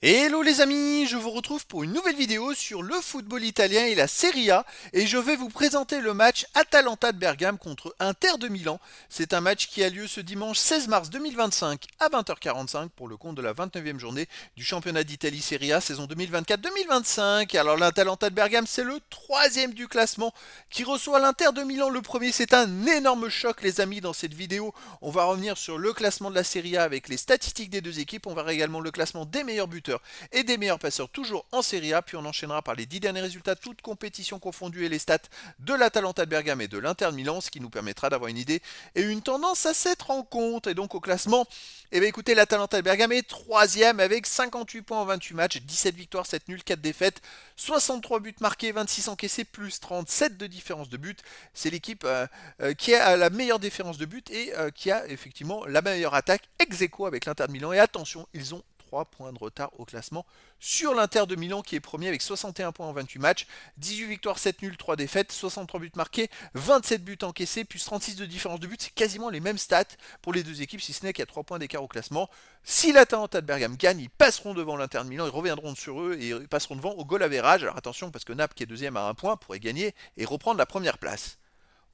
Hello les amis, je vous retrouve pour une nouvelle vidéo sur le football italien et la Serie A et je vais vous présenter le match Atalanta de Bergame contre Inter de Milan. C'est un match qui a lieu ce dimanche 16 mars 2025 à 20h45 pour le compte de la 29e journée du championnat d'Italie Serie A saison 2024-2025. Alors l'Atalanta de Bergame c'est le troisième du classement qui reçoit l'Inter de Milan le premier. C'est un énorme choc les amis dans cette vidéo. On va revenir sur le classement de la Serie A avec les statistiques des deux équipes. On verra également le classement des meilleurs buteurs et des meilleurs passeurs toujours en Serie A, puis on enchaînera par les 10 derniers résultats, toutes compétitions confondues et les stats de l'Atalanta de Bergame et de l'Inter de Milan, ce qui nous permettra d'avoir une idée et une tendance à cette rencontre. Et donc au classement, eh bien écoutez, l'Atalanta de Bergame est troisième avec 58 points en 28 matchs, 17 victoires, 7 nuls, 4 défaites, 63 buts marqués, 26 encaissés, plus 37 de différence de but. C'est l'équipe qui a la meilleure différence de but et qui a effectivement la meilleure attaque ex aequo avec l'Inter de Milan. Et attention, ils ont 3 points de retard au classement sur l'Inter de Milan qui est premier avec 61 points en 28 matchs, 18 victoires, 7 nuls, 3 défaites, 63 buts marqués, 27 buts encaissés, plus 36 de différence de but. C'est quasiment les mêmes stats pour les deux équipes, si ce n'est qu'il y a 3 points d'écart au classement. Si l'Atalanta de Bergame gagne, ils passeront devant l'Inter de Milan, ils reviendront sur eux et ils passeront devant au goal average. Alors attention parce que Naples qui est deuxième à 1 point pourrait gagner et reprendre la première place.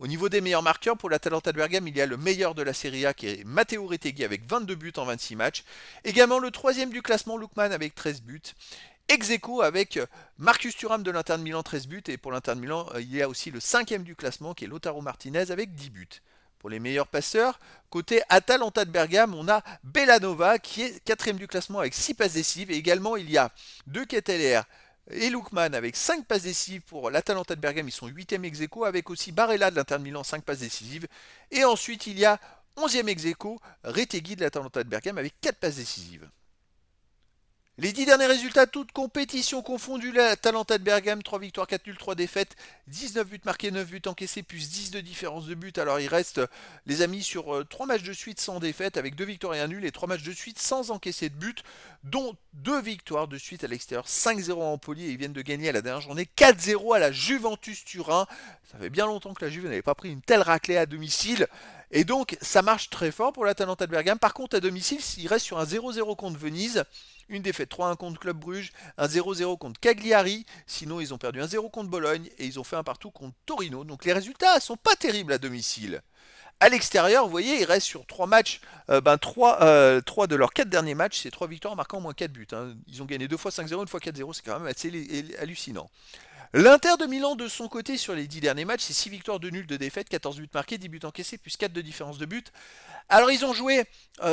Au niveau des meilleurs marqueurs, pour l'Atalanta de Bergame, il y a le meilleur de la Serie A qui est Matteo Retegui avec 22 buts en 26 matchs. Également le troisième du classement, Lookman avec 13 buts. Ex aequo avec Marcus Thuram de l'Inter de Milan, 13 buts. Et pour l'Inter de Milan, il y a aussi le cinquième du classement qui est Lautaro Martinez avec 10 buts. Pour les meilleurs passeurs, côté Atalanta de Bergame, on a Bellanova qui est quatrième du classement avec 6 passes décisives. Et également, il y a De Ketelaere et Lookman avec 5 passes décisives pour l'Atalanta de Bergame, ils sont 8e ex aequo, avec aussi Barella de l'Inter de Milan, 5 passes décisives. Et ensuite, il y a 11e ex aequo, Retegui de l'Atalanta de Bergame avec 4 passes décisives. Les 10 derniers résultats, toutes compétitions confondues, l'Atalanta de Bergame, 3 victoires, 4 nuls, 3 défaites, 19 buts marqués, 9 buts encaissés, plus 10 de différence de but. Alors il reste, les amis, sur 3 matchs de suite sans défaite, avec 2 victoires et 1 nul, et 3 matchs de suite sans encaisser de but, dont 2 victoires de suite à l'extérieur, 5-0 à Empoli, et ils viennent de gagner à la dernière journée, 4-0 à la Juventus Turin. Ça fait bien longtemps que la Juve n'avait pas pris une telle raclée à domicile. Et donc, ça marche très fort pour l'Atalanta de Bergame. Par contre, à domicile, il reste sur un 0-0 contre Venise, une défaite 3-1 contre Club Bruges, un 0-0 contre Cagliari, sinon ils ont perdu un 0 contre Bologne et ils ont fait un partout contre Torino. Donc les résultats sont pas terribles à domicile. À l'extérieur, vous voyez, ils restent sur 3 matchs, 3 de leurs 4 derniers matchs, c'est 3 victoires marquant au moins 4 buts. Hein. Ils ont gagné 2 fois 5-0, une fois 4-0, c'est quand même assez hallucinant. L'Inter de Milan, de son côté, sur les 10 derniers matchs, c'est 6 victoires, 2 nuls, 2 défaites, 14 buts marqués, 10 buts encaissés, plus 4 de différence de but. Alors, ils ont joué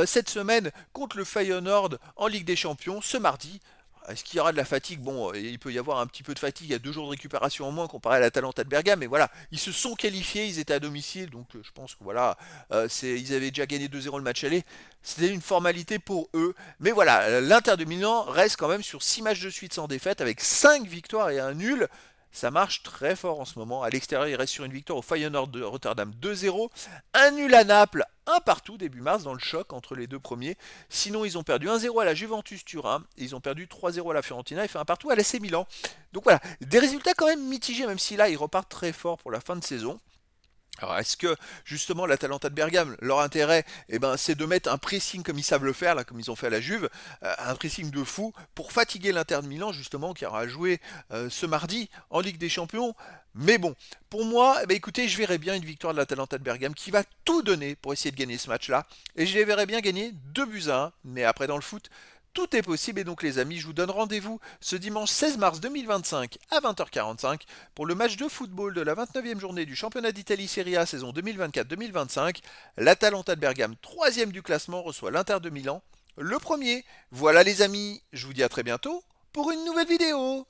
cette semaine contre le Feyenoord en Ligue des Champions ce mardi. Est-ce qu'il y aura de la fatigue? Bon, il peut y avoir un petit peu de fatigue, il y a 2 jours de récupération en moins comparé à l'Atalanta de Bergame, mais voilà, ils se sont qualifiés, ils étaient à domicile, donc je pense que voilà, ils avaient déjà gagné 2-0 le match aller, c'était une formalité pour eux, mais voilà, l'Inter de Milan reste quand même sur 6 matchs de suite sans défaite, avec 5 victoires et un nul. Ça marche très fort en ce moment. À l'extérieur, il reste sur une victoire au Feyenoord de Rotterdam 2-0. Un nul à Naples, un partout début mars dans le choc entre les deux premiers. Sinon, ils ont perdu 1-0 à la Juventus Turin. Et ils ont perdu 3-0 à la Fiorentina et fait un partout à l'AC Milan. Donc voilà, des résultats quand même mitigés, même si là, ils repartent très fort pour la fin de saison. Alors est-ce que justement l'Atalanta de Bergame, leur intérêt, c'est de mettre un pressing comme ils savent le faire, là, comme ils ont fait à la Juve, un pressing de fou pour fatiguer l'Inter de Milan justement qui aura joué ce mardi en Ligue des Champions. Mais bon, pour moi, écoutez, je verrais bien une victoire de l'Atalanta de Bergame qui va tout donner pour essayer de gagner ce match-là. Et je les verrais bien gagner 2 buts à 1. Mais après dans le foot, tout est possible et donc les amis, je vous donne rendez-vous ce dimanche 16 mars 2025 à 20h45 pour le match de football de la 29e journée du championnat d'Italie Serie A saison 2024-2025. L'Atalanta de Bergame, troisième du classement, reçoit l'Inter de Milan, le premier. Voilà les amis, je vous dis à très bientôt pour une nouvelle vidéo.